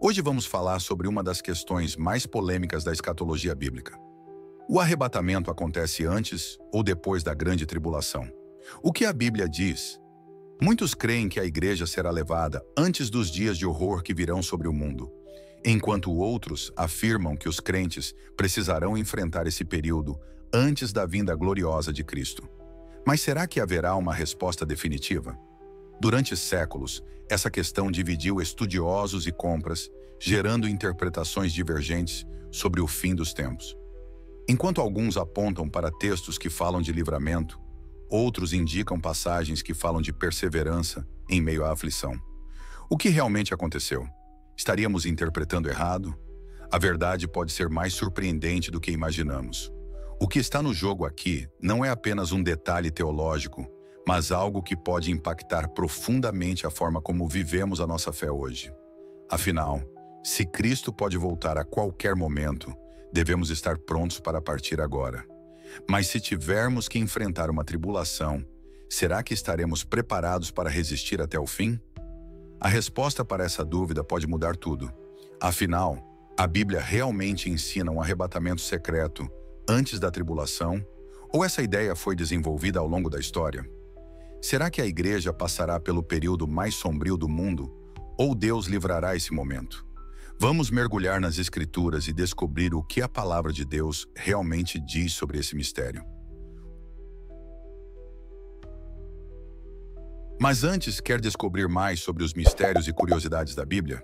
Hoje vamos falar sobre uma das questões mais polêmicas da escatologia bíblica. O arrebatamento acontece antes ou depois da grande tribulação? O que a Bíblia diz? Muitos creem que a igreja será levada antes dos dias de horror que virão sobre o mundo, enquanto outros afirmam que os crentes precisarão enfrentar esse período antes da vinda gloriosa de Cristo. Mas será que haverá uma resposta definitiva? Durante séculos, essa questão dividiu estudiosos e compras, gerando interpretações divergentes sobre o fim dos tempos. Enquanto alguns apontam para textos que falam de livramento, outros indicam passagens que falam de perseverança em meio à aflição. O que realmente aconteceu? Estaríamos interpretando errado? A verdade pode ser mais surpreendente do que imaginamos. O que está no jogo aqui não é apenas um detalhe teológico, mas algo que pode impactar profundamente a forma como vivemos a nossa fé hoje. Afinal, se Cristo pode voltar a qualquer momento, devemos estar prontos para partir agora. Mas se tivermos que enfrentar uma tribulação, será que estaremos preparados para resistir até o fim? A resposta para essa dúvida pode mudar tudo. Afinal, a Bíblia realmente ensina um arrebatamento secreto antes da tribulação? Ou essa ideia foi desenvolvida ao longo da história? Será que a igreja passará pelo período mais sombrio do mundo? Ou Deus livrará esse momento? Vamos mergulhar nas Escrituras e descobrir o que a palavra de Deus realmente diz sobre esse mistério. Mas antes, quer descobrir mais sobre os mistérios e curiosidades da Bíblia?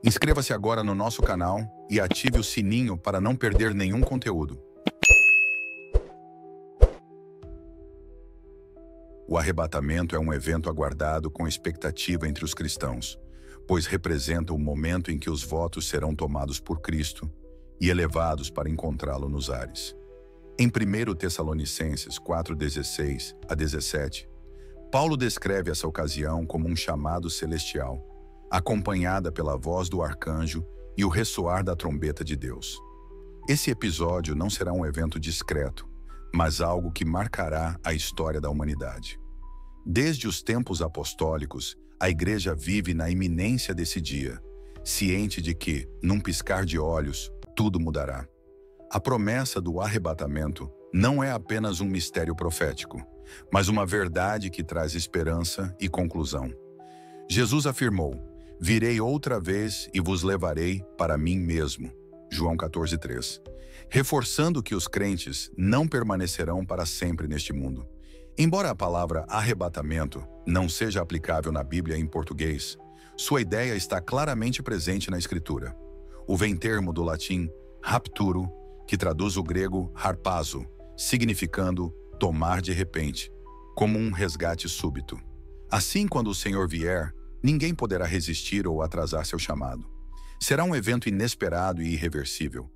Inscreva-se agora no nosso canal e ative o sininho para não perder nenhum conteúdo. O arrebatamento é um evento aguardado com expectativa entre os cristãos, pois representa o momento em que os votos serão tomados por Cristo e elevados para encontrá-lo nos ares. Em 1 Tessalonicenses 4:16 a 17, Paulo descreve essa ocasião como um chamado celestial, acompanhada pela voz do arcanjo e o ressoar da trombeta de Deus. Esse episódio não será um evento discreto, mas algo que marcará a história da humanidade. Desde os tempos apostólicos, a igreja vive na iminência desse dia, ciente de que, num piscar de olhos, tudo mudará. A promessa do arrebatamento não é apenas um mistério profético, mas uma verdade que traz esperança e conclusão. Jesus afirmou: "Virei outra vez e vos levarei para mim mesmo." João 14:3. Reforçando que os crentes não permanecerão para sempre neste mundo. Embora a palavra arrebatamento não seja aplicável na Bíblia em português, sua ideia está claramente presente na Escritura. O vem-termo do latim rapturo, que traduz o grego harpazo, significando tomar de repente, como um resgate súbito. Assim, quando o Senhor vier, ninguém poderá resistir ou atrasar seu chamado. Será um evento inesperado e irreversível.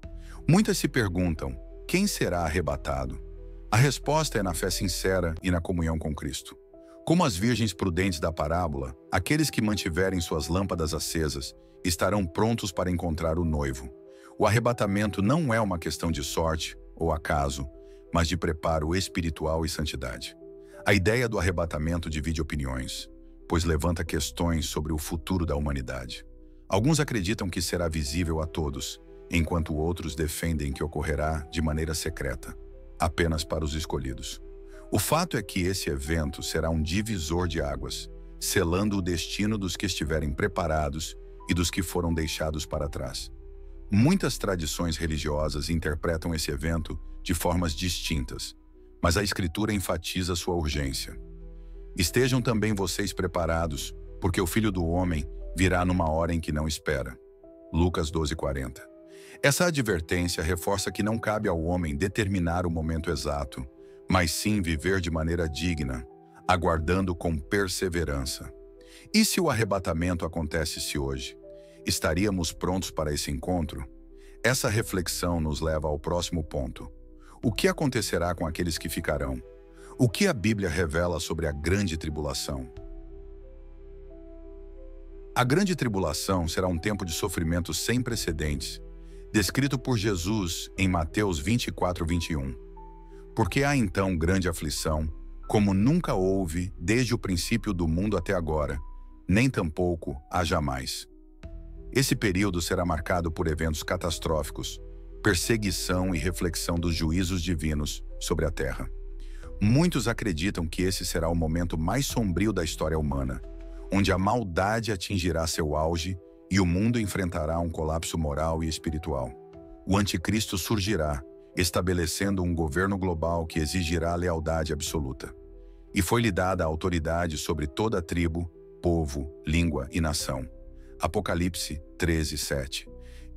Muitas se perguntam: quem será arrebatado? A resposta é na fé sincera e na comunhão com Cristo. Como as virgens prudentes da parábola, aqueles que mantiverem suas lâmpadas acesas estarão prontos para encontrar o noivo. O arrebatamento não é uma questão de sorte ou acaso, mas de preparo espiritual e santidade. A ideia do arrebatamento divide opiniões, pois levanta questões sobre o futuro da humanidade. Alguns acreditam que será visível a todos, enquanto outros defendem que ocorrerá de maneira secreta, apenas para os escolhidos. O fato é que esse evento será um divisor de águas, selando o destino dos que estiverem preparados e dos que foram deixados para trás. Muitas tradições religiosas interpretam esse evento de formas distintas, mas a Escritura enfatiza sua urgência. Estejam também vocês preparados, porque o Filho do Homem virá numa hora em que não espera. Lucas 12:40. Essa advertência reforça que não cabe ao homem determinar o momento exato, mas sim viver de maneira digna, aguardando com perseverança. E se o arrebatamento acontecesse hoje? Estaríamos prontos para esse encontro? Essa reflexão nos leva ao próximo ponto. O que acontecerá com aqueles que ficarão? O que a Bíblia revela sobre a grande tribulação? A grande tribulação será um tempo de sofrimento sem precedentes, descrito por Jesus em Mateus 24:21. Porque há então grande aflição, como nunca houve desde o princípio do mundo até agora, nem tampouco há jamais. Esse período será marcado por eventos catastróficos, perseguição e reflexão dos juízos divinos sobre a Terra. Muitos acreditam que esse será o momento mais sombrio da história humana, onde a maldade atingirá seu auge e o mundo enfrentará um colapso moral e espiritual. O anticristo surgirá, estabelecendo um governo global que exigirá lealdade absoluta. E foi-lhe dada a autoridade sobre toda tribo, povo, língua e nação. Apocalipse 13:7.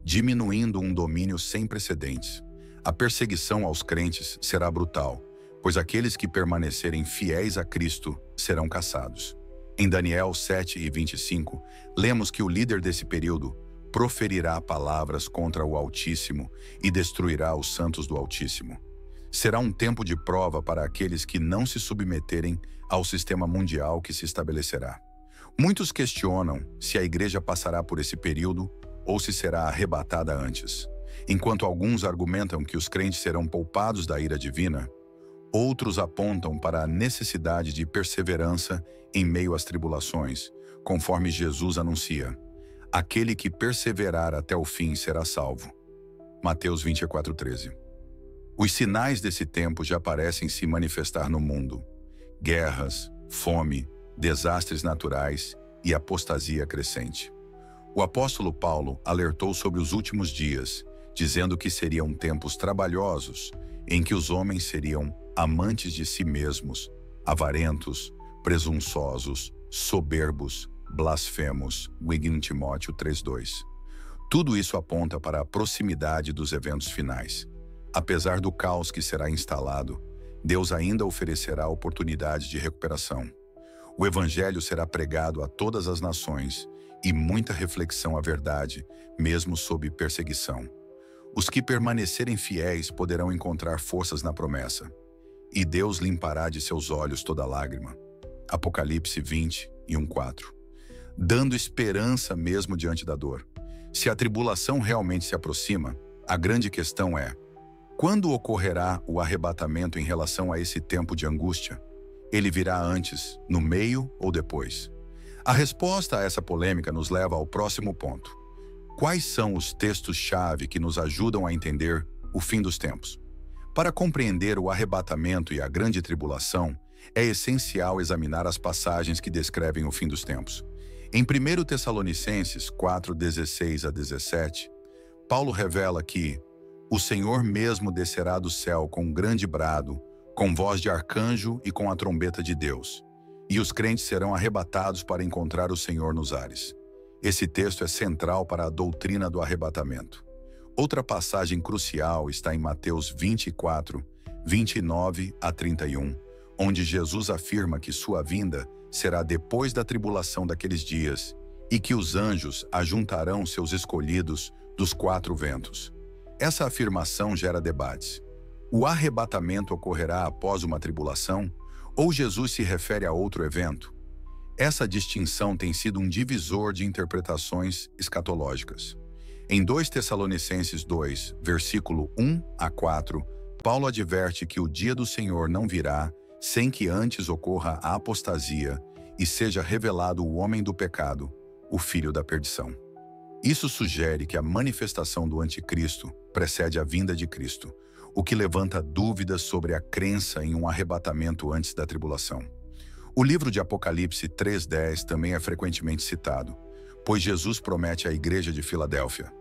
Diminuindo um domínio sem precedentes. A perseguição aos crentes será brutal, pois aqueles que permanecerem fiéis a Cristo serão caçados. Em Daniel 7:25, lemos que o líder desse período proferirá palavras contra o Altíssimo e destruirá os santos do Altíssimo. Será um tempo de prova para aqueles que não se submeterem ao sistema mundial que se estabelecerá. Muitos questionam se a igreja passará por esse período ou se será arrebatada antes. Enquanto alguns argumentam que os crentes serão poupados da ira divina, outros apontam para a necessidade de perseverança em meio às tribulações, conforme Jesus anuncia: aquele que perseverar até o fim será salvo. Mateus 24:13. Os sinais desse tempo já parecem se manifestar no mundo: guerras, fome, desastres naturais e apostasia crescente. O apóstolo Paulo alertou sobre os últimos dias, dizendo que seriam tempos trabalhosos, em que os homens seriam amantes de si mesmos, avarentos, presunçosos, soberbos, blasfemos. 2 Timóteo 3:2. Tudo isso aponta para a proximidade dos eventos finais. Apesar do caos que será instalado, Deus ainda oferecerá oportunidades de recuperação. O Evangelho será pregado a todas as nações e muita reflexão à verdade, mesmo sob perseguição. Os que permanecerem fiéis poderão encontrar forças na promessa, e Deus limpará de seus olhos toda lágrima. Apocalipse 20:1-4. Dando esperança mesmo diante da dor. Se a tribulação realmente se aproxima, a grande questão é: quando ocorrerá o arrebatamento em relação a esse tempo de angústia? Ele virá antes, no meio ou depois? A resposta a essa polêmica nos leva ao próximo ponto. Quais são os textos-chave que nos ajudam a entender o fim dos tempos? Para compreender o arrebatamento e a grande tribulação, é essencial examinar as passagens que descrevem o fim dos tempos. Em 1 Tessalonicenses 4:16-17, Paulo revela que o Senhor mesmo descerá do céu com um grande brado, com voz de arcanjo e com a trombeta de Deus, e os crentes serão arrebatados para encontrar o Senhor nos ares. Esse texto é central para a doutrina do arrebatamento. Outra passagem crucial está em Mateus 24:29-31, onde Jesus afirma que sua vinda será depois da tribulação daqueles dias e que os anjos ajuntarão seus escolhidos dos 4 ventos. Essa afirmação gera debates. O arrebatamento ocorrerá após uma tribulação ou Jesus se refere a outro evento? Essa distinção tem sido um divisor de interpretações escatológicas. Em 2 Tessalonicenses 2, versículo 1-4, Paulo adverte que o dia do Senhor não virá sem que antes ocorra a apostasia e seja revelado o homem do pecado, o filho da perdição. Isso sugere que a manifestação do anticristo precede a vinda de Cristo, o que levanta dúvidas sobre a crença em um arrebatamento antes da tribulação. O livro de Apocalipse 3:10 também é frequentemente citado, pois Jesus promete à igreja de Filadélfia: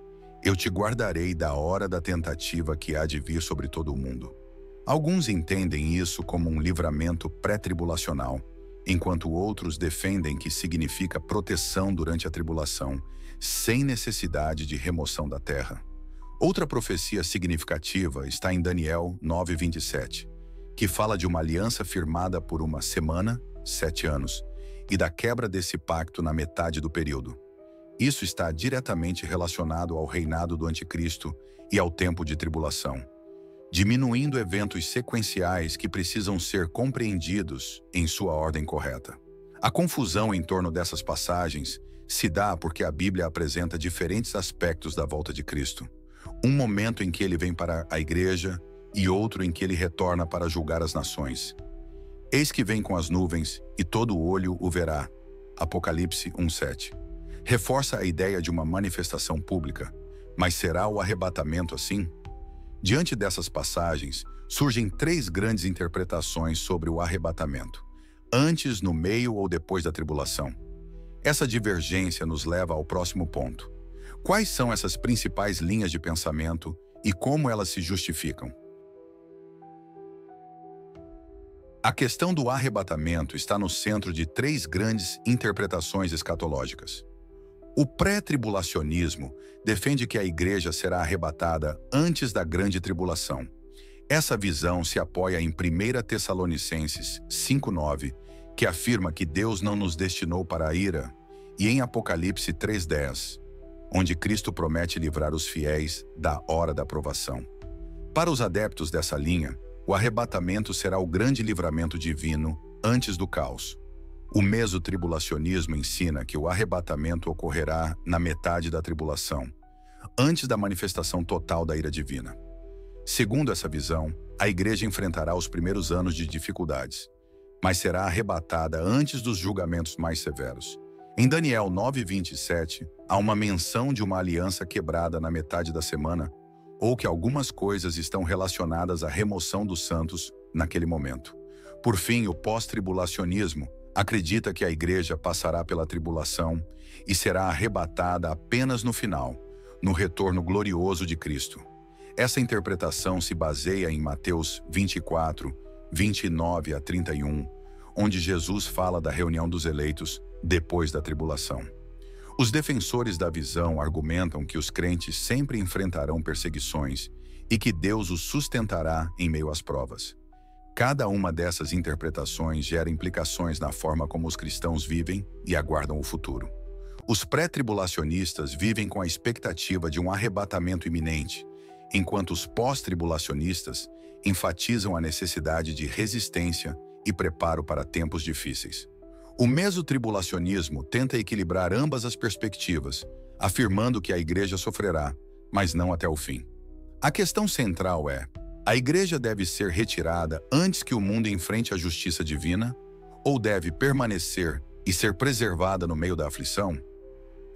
eu te guardarei da hora da tentativa que há de vir sobre todo o mundo. Alguns entendem isso como um livramento pré-tribulacional, enquanto outros defendem que significa proteção durante a tribulação, sem necessidade de remoção da terra. Outra profecia significativa está em Daniel 9:27, que fala de uma aliança firmada por uma semana, 7 anos, e da quebra desse pacto na metade do período. Isso está diretamente relacionado ao reinado do anticristo e ao tempo de tribulação, diminuindo eventos sequenciais que precisam ser compreendidos em sua ordem correta. A confusão em torno dessas passagens se dá porque a Bíblia apresenta diferentes aspectos da volta de Cristo. Um momento em que ele vem para a igreja e outro em que ele retorna para julgar as nações. Eis que vem com as nuvens e todo olho o verá. Apocalipse 1:7. reforça a ideia de uma manifestação pública. Mas será o arrebatamento assim? Diante dessas passagens, surgem três grandes interpretações sobre o arrebatamento: antes, no meio ou depois da tribulação. Essa divergência nos leva ao próximo ponto. Quais são essas principais linhas de pensamento e como elas se justificam? A questão do arrebatamento está no centro de três grandes interpretações escatológicas. O pré-tribulacionismo defende que a igreja será arrebatada antes da grande tribulação. Essa visão se apoia em 1 Tessalonicenses 5:9, que afirma que Deus não nos destinou para a ira, e em Apocalipse 3:10, onde Cristo promete livrar os fiéis da hora da provação. Para os adeptos dessa linha, o arrebatamento será o grande livramento divino antes do caos. O mesotribulacionismo ensina que o arrebatamento ocorrerá na metade da tribulação, antes da manifestação total da ira divina. Segundo essa visão, a igreja enfrentará os primeiros anos de dificuldades, mas será arrebatada antes dos julgamentos mais severos. Em Daniel 9:27, há uma menção de uma aliança quebrada na metade da semana, ou que algumas coisas estão relacionadas à remoção dos santos naquele momento. Por fim, o pós-tribulacionismo acredita que a igreja passará pela tribulação e será arrebatada apenas no final, no retorno glorioso de Cristo. Essa interpretação se baseia em Mateus 24:29-31, onde Jesus fala da reunião dos eleitos depois da tribulação. Os defensores da visão argumentam que os crentes sempre enfrentarão perseguições e que Deus os sustentará em meio às provas. Cada uma dessas interpretações gera implicações na forma como os cristãos vivem e aguardam o futuro. Os pré-tribulacionistas vivem com a expectativa de um arrebatamento iminente, enquanto os pós-tribulacionistas enfatizam a necessidade de resistência e preparo para tempos difíceis. O mesotribulacionismo tenta equilibrar ambas as perspectivas, afirmando que a igreja sofrerá, mas não até o fim. A questão central é: a igreja deve ser retirada antes que o mundo enfrente a justiça divina, ou deve permanecer e ser preservada no meio da aflição?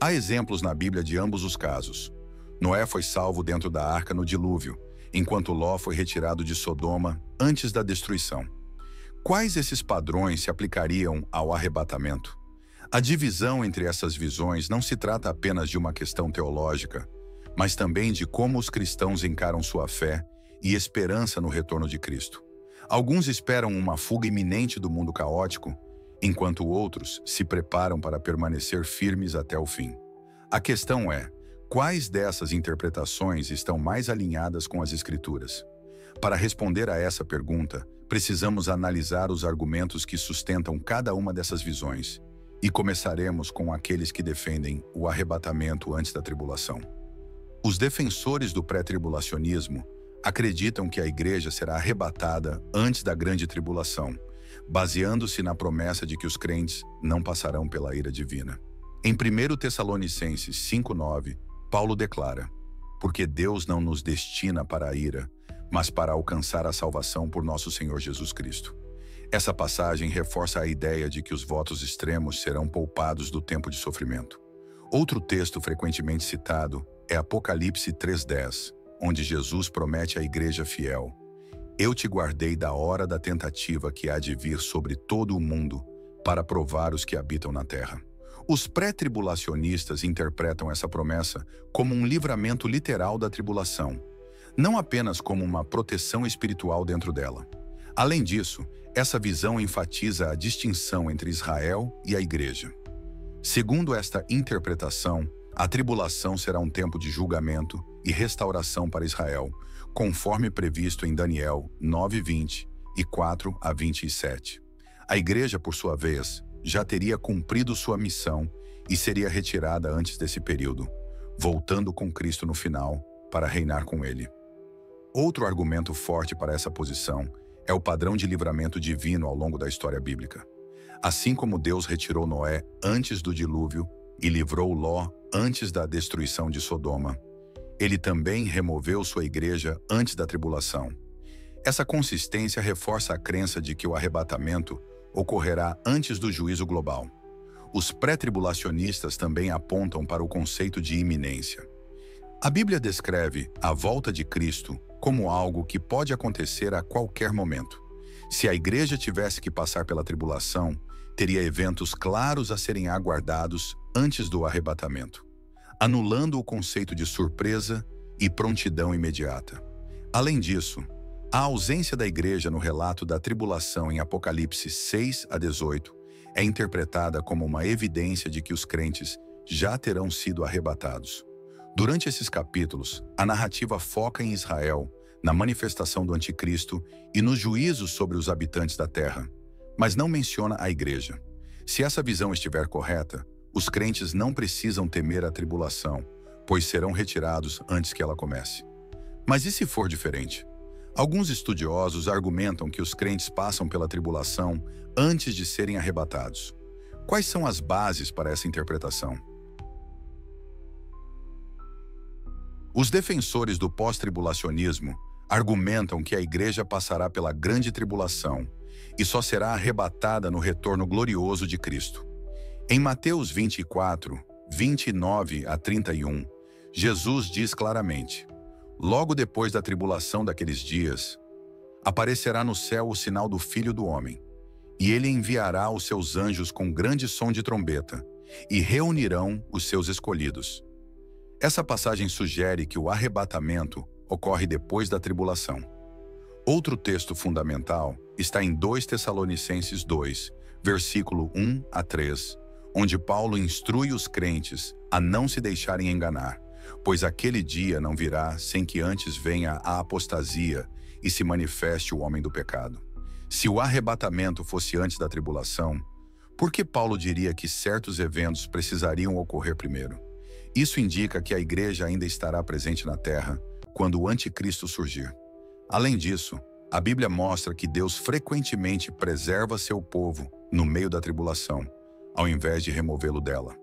Há exemplos na Bíblia de ambos os casos. Noé foi salvo dentro da arca no dilúvio, enquanto Ló foi retirado de Sodoma antes da destruição. Quais esses padrões se aplicariam ao arrebatamento? A divisão entre essas visões não se trata apenas de uma questão teológica, mas também de como os cristãos encaram sua fé e esperança no retorno de Cristo. Alguns esperam uma fuga iminente do mundo caótico, enquanto outros se preparam para permanecer firmes até o fim. A questão é: quais dessas interpretações estão mais alinhadas com as Escrituras? Para responder a essa pergunta, precisamos analisar os argumentos que sustentam cada uma dessas visões, e começaremos com aqueles que defendem o arrebatamento antes da tribulação. Os defensores do pré-tribulacionismo acreditam que a igreja será arrebatada antes da grande tribulação, baseando-se na promessa de que os crentes não passarão pela ira divina. Em 1 Tessalonicenses 5:9, Paulo declara: "Porque Deus não nos destina para a ira, mas para alcançar a salvação por nosso Senhor Jesus Cristo." Essa passagem reforça a ideia de que os votos extremos serão poupados do tempo de sofrimento. Outro texto frequentemente citado é Apocalipse 3:10, onde Jesus promete à igreja fiel: "Eu te guardei da hora da tentativa que há de vir sobre todo o mundo, para provar os que habitam na terra." Os pré-tribulacionistas interpretam essa promessa como um livramento literal da tribulação, não apenas como uma proteção espiritual dentro dela. Além disso, essa visão enfatiza a distinção entre Israel e a igreja. Segundo esta interpretação, a tribulação será um tempo de julgamento e restauração para Israel, conforme previsto em Daniel 9:20 e 4-27. A igreja, por sua vez, já teria cumprido sua missão e seria retirada antes desse período, voltando com Cristo no final para reinar com ele. Outro argumento forte para essa posição é o padrão de livramento divino ao longo da história bíblica. Assim como Deus retirou Noé antes do dilúvio e livrou Ló antes da destruição de Sodoma, ele também removeu sua igreja antes da tribulação. Essa consistência reforça a crença de que o arrebatamento ocorrerá antes do juízo global. Os pré-tribulacionistas também apontam para o conceito de iminência. A Bíblia descreve a volta de Cristo como algo que pode acontecer a qualquer momento. Se a igreja tivesse que passar pela tribulação, teria eventos claros a serem aguardados antes do arrebatamento, anulando o conceito de surpresa e prontidão imediata. Além disso, a ausência da igreja no relato da tribulação em Apocalipse 6 a 18 é interpretada como uma evidência de que os crentes já terão sido arrebatados. Durante esses capítulos, a narrativa foca em Israel, na manifestação do anticristo e nos juízos sobre os habitantes da terra, mas não menciona a igreja. Se essa visão estiver correta, os crentes não precisam temer a tribulação, pois serão retirados antes que ela comece. Mas e se for diferente? Alguns estudiosos argumentam que os crentes passam pela tribulação antes de serem arrebatados. Quais são as bases para essa interpretação? Os defensores do pós-tribulacionismo argumentam que a igreja passará pela grande tribulação e só será arrebatada no retorno glorioso de Cristo. Em Mateus 24, 29 a 31, Jesus diz claramente: logo depois da tribulação daqueles dias, aparecerá no céu o sinal do Filho do Homem, e ele enviará os seus anjos com grande som de trombeta, e reunirão os seus escolhidos. Essa passagem sugere que o arrebatamento ocorre depois da tribulação. Outro texto fundamental está em 2 Tessalonicenses 2, versículo 1 a 3, onde Paulo instrui os crentes a não se deixarem enganar, pois aquele dia não virá sem que antes venha a apostasia e se manifeste o homem do pecado. Se o arrebatamento fosse antes da tribulação, por que Paulo diria que certos eventos precisariam ocorrer primeiro? Isso indica que a igreja ainda estará presente na terra quando o anticristo surgir. Além disso, a Bíblia mostra que Deus frequentemente preserva seu povo no meio da tribulação, ao invés de removê-lo dela.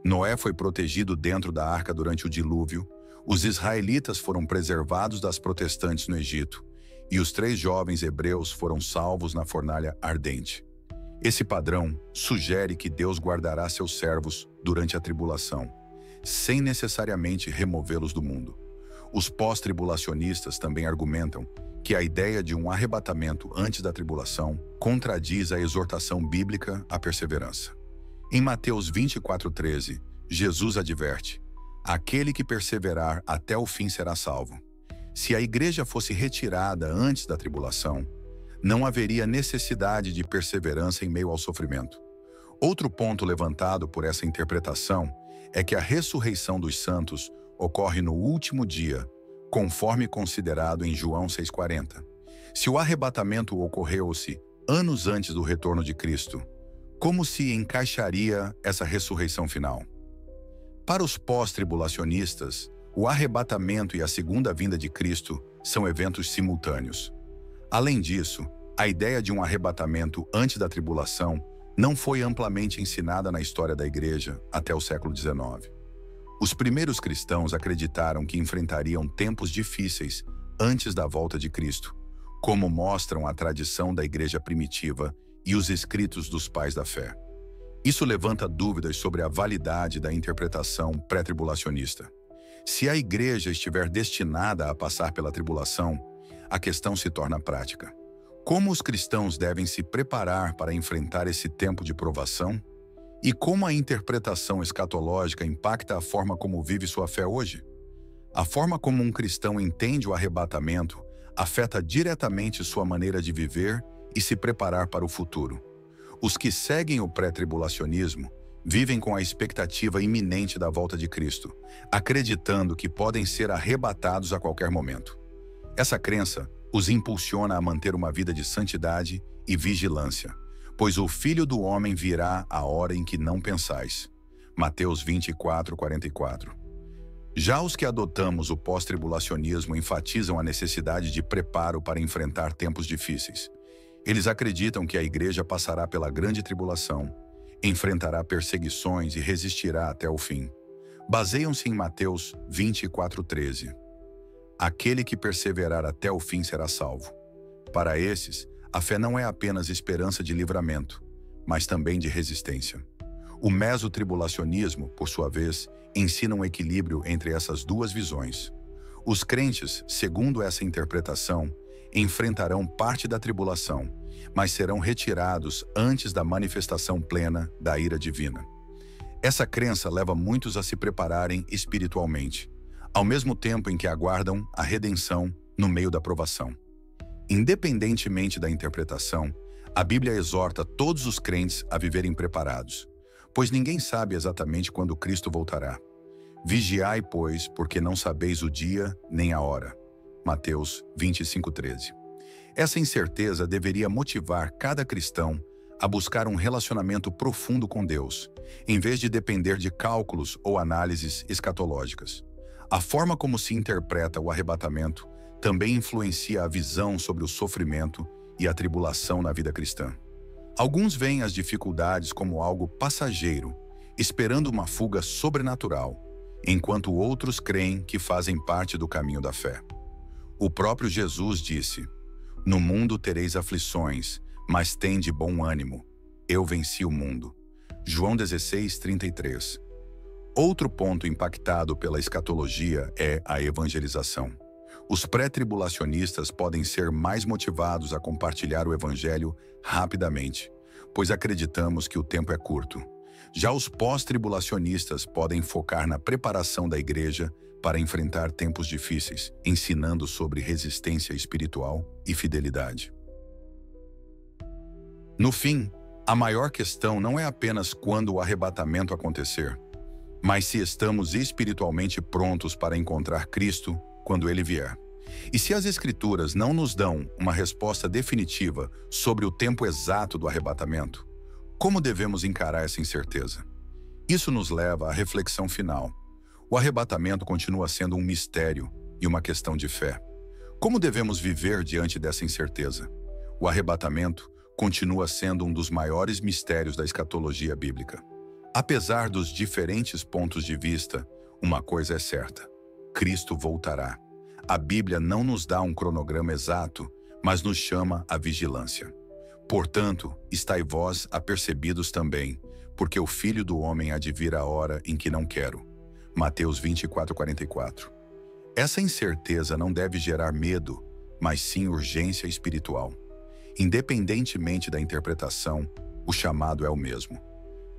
Noé foi protegido dentro da arca durante o dilúvio, os israelitas foram preservados das protestantes no Egito, e os 3 jovens hebreus foram salvos na fornalha ardente. Esse padrão sugere que Deus guardará seus servos durante a tribulação, sem necessariamente removê-los do mundo. Os pós-tribulacionistas também argumentam que a ideia de um arrebatamento antes da tribulação contradiz a exortação bíblica à perseverança. Em Mateus 24:13, Jesus adverte: aquele que perseverar até o fim será salvo. Se a igreja fosse retirada antes da tribulação, não haveria necessidade de perseverança em meio ao sofrimento. Outro ponto levantado por essa interpretação é que a ressurreição dos santos ocorre no último dia, conforme considerado em João 6,40. Se o arrebatamento ocorreu-se anos antes do retorno de Cristo, como se encaixaria essa ressurreição final? Para os pós-tribulacionistas, o arrebatamento e a segunda vinda de Cristo são eventos simultâneos. Além disso, a ideia de um arrebatamento antes da tribulação não foi amplamente ensinada na história da igreja até o século XIX. Os primeiros cristãos acreditaram que enfrentariam tempos difíceis antes da volta de Cristo, como mostram a tradição da igreja primitiva e os escritos dos pais da fé. Isso levanta dúvidas sobre a validade da interpretação pré-tribulacionista. Se a igreja estiver destinada a passar pela tribulação, a questão se torna prática. Como os cristãos devem se preparar para enfrentar esse tempo de provação? E como a interpretação escatológica impacta a forma como vive sua fé hoje? A forma como um cristão entende o arrebatamento afeta diretamente sua maneira de viver e se preparar para o futuro. Os que seguem o pré-tribulacionismo vivem com a expectativa iminente da volta de Cristo, acreditando que podem ser arrebatados a qualquer momento. Essa crença os impulsiona a manter uma vida de santidade e vigilância, pois o Filho do Homem virá à hora em que não pensais. Mateus 24:44. Já os que adotamos o pós-tribulacionismo enfatizam a necessidade de preparo para enfrentar tempos difíceis. Eles acreditam que a igreja passará pela grande tribulação, enfrentará perseguições e resistirá até o fim. Baseiam-se em Mateus 24:13. Aquele que perseverar até o fim será salvo. Para esses, a fé não é apenas esperança de livramento, mas também de resistência. O mesotribulacionismo, por sua vez, ensina um equilíbrio entre essas duas visões. Os crentes, segundo essa interpretação, enfrentarão parte da tribulação, mas serão retirados antes da manifestação plena da ira divina. Essa crença leva muitos a se prepararem espiritualmente, ao mesmo tempo em que aguardam a redenção no meio da provação. Independentemente da interpretação, a Bíblia exorta todos os crentes a viverem preparados, pois ninguém sabe exatamente quando Cristo voltará. Vigiai, pois, porque não sabeis o dia nem a hora. Mateus 25:13. Essa incerteza deveria motivar cada cristão a buscar um relacionamento profundo com Deus, em vez de depender de cálculos ou análises escatológicas. A forma como se interpreta o arrebatamento também influencia a visão sobre o sofrimento e a tribulação na vida cristã. Alguns veem as dificuldades como algo passageiro, esperando uma fuga sobrenatural, enquanto outros creem que fazem parte do caminho da fé. O próprio Jesus disse: "No mundo tereis aflições, mas tende bom ânimo. Eu venci o mundo." João 16:33. Outro ponto impactado pela escatologia é a evangelização. Os pré-tribulacionistas podem ser mais motivados a compartilhar o evangelho rapidamente, pois acreditamos que o tempo é curto. Já os pós-tribulacionistas podem focar na preparação da igreja para enfrentar tempos difíceis, ensinando sobre resistência espiritual e fidelidade. No fim, a maior questão não é apenas quando o arrebatamento acontecer, mas se estamos espiritualmente prontos para encontrar Cristo quando Ele vier. E se as Escrituras não nos dão uma resposta definitiva sobre o tempo exato do arrebatamento, como devemos encarar essa incerteza? Isso nos leva à reflexão final. O arrebatamento continua sendo um mistério e uma questão de fé. Como devemos viver diante dessa incerteza? O arrebatamento continua sendo um dos maiores mistérios da escatologia bíblica. Apesar dos diferentes pontos de vista, uma coisa é certa: Cristo voltará. A Bíblia não nos dá um cronograma exato, mas nos chama à vigilância. Portanto, estai vós apercebidos também, porque o Filho do Homem há de vir a hora em que não quero. Mateus 24:44. Essa incerteza não deve gerar medo, mas sim urgência espiritual. Independentemente da interpretação, o chamado é o mesmo: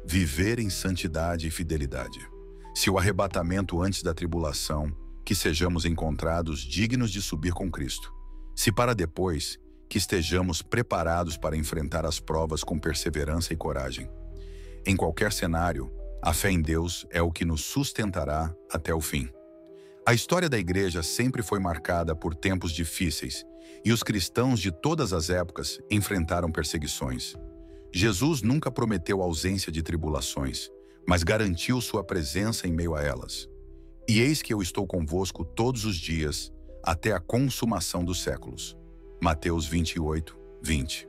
viver em santidade e fidelidade. Se o arrebatamento antes da tribulação, que sejamos encontrados dignos de subir com Cristo. Se para depois, que estejamos preparados para enfrentar as provas com perseverança e coragem. Em qualquer cenário, a fé em Deus é o que nos sustentará até o fim. A história da igreja sempre foi marcada por tempos difíceis, e os cristãos de todas as épocas enfrentaram perseguições. Jesus nunca prometeu ausência de tribulações, mas garantiu sua presença em meio a elas. E eis que eu estou convosco todos os dias, até a consumação dos séculos. Mateus 28:20.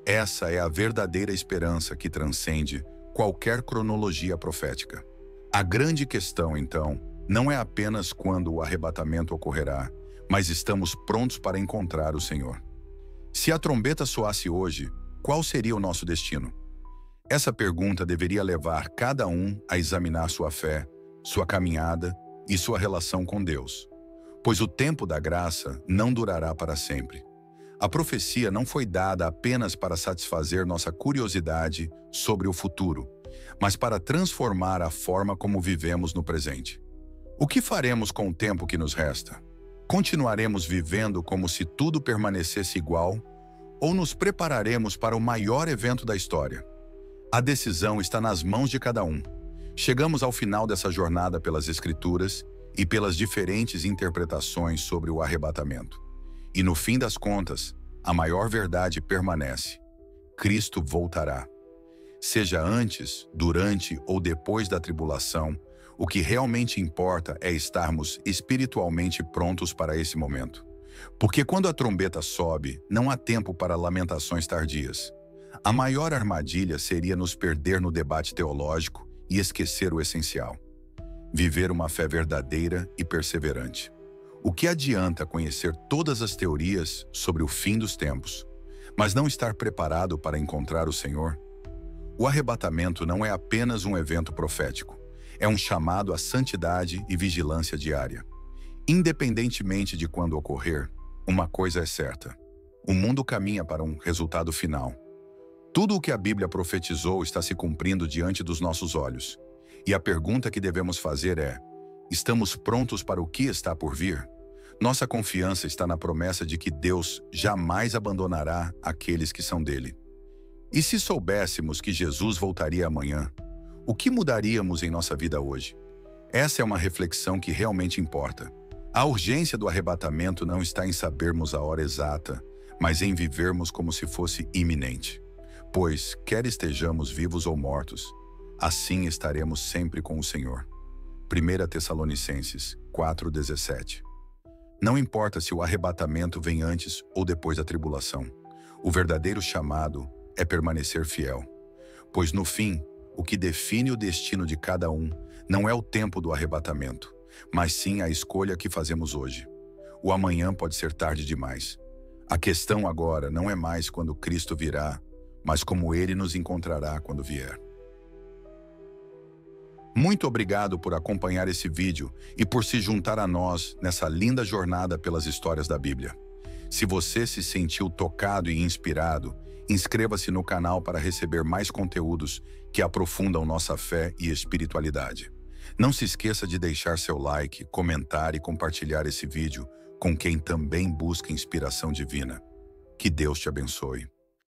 Essa é a verdadeira esperança que transcende qualquer cronologia profética. A grande questão, então, não é apenas quando o arrebatamento ocorrerá, mas estamos prontos para encontrar o Senhor. Se a trombeta soasse hoje, qual seria o nosso destino? Essa pergunta deveria levar cada um a examinar sua fé, sua caminhada e sua relação com Deus. Pois o tempo da graça não durará para sempre. A profecia não foi dada apenas para satisfazer nossa curiosidade sobre o futuro, mas para transformar a forma como vivemos no presente. O que faremos com o tempo que nos resta? Continuaremos vivendo como se tudo permanecesse igual, ou nos prepararemos para o maior evento da história? A decisão está nas mãos de cada um. Chegamos ao final dessa jornada pelas Escrituras e pelas diferentes interpretações sobre o arrebatamento. E no fim das contas, a maior verdade permanece: Cristo voltará. Seja antes, durante ou depois da tribulação, o que realmente importa é estarmos espiritualmente prontos para esse momento. Porque quando a trombeta sobe, não há tempo para lamentações tardias. A maior armadilha seria nos perder no debate teológico e esquecer o essencial: viver uma fé verdadeira e perseverante. O que adianta conhecer todas as teorias sobre o fim dos tempos, mas não estar preparado para encontrar o Senhor? O arrebatamento não é apenas um evento profético, é um chamado à santidade e vigilância diária. Independentemente de quando ocorrer, uma coisa é certa: o mundo caminha para um resultado final. Tudo o que a Bíblia profetizou está se cumprindo diante dos nossos olhos. E a pergunta que devemos fazer é: estamos prontos para o que está por vir? Nossa confiança está na promessa de que Deus jamais abandonará aqueles que são dele. E se soubéssemos que Jesus voltaria amanhã, o que mudaríamos em nossa vida hoje? Essa é uma reflexão que realmente importa. A urgência do arrebatamento não está em sabermos a hora exata, mas em vivermos como se fosse iminente. Pois, quer estejamos vivos ou mortos, assim estaremos sempre com o Senhor. 1 Tessalonicenses 4,17. Não importa se o arrebatamento vem antes ou depois da tribulação, o verdadeiro chamado é permanecer fiel. Pois no fim, o que define o destino de cada um não é o tempo do arrebatamento, mas sim a escolha que fazemos hoje. O amanhã pode ser tarde demais. A questão agora não é mais quando Cristo virá, mas como Ele nos encontrará quando vier. Muito obrigado por acompanhar esse vídeo e por se juntar a nós nessa linda jornada pelas histórias da Bíblia. Se você se sentiu tocado e inspirado, inscreva-se no canal para receber mais conteúdos que aprofundam nossa fé e espiritualidade. Não se esqueça de deixar seu like, comentar e compartilhar esse vídeo com quem também busca inspiração divina. Que Deus te abençoe.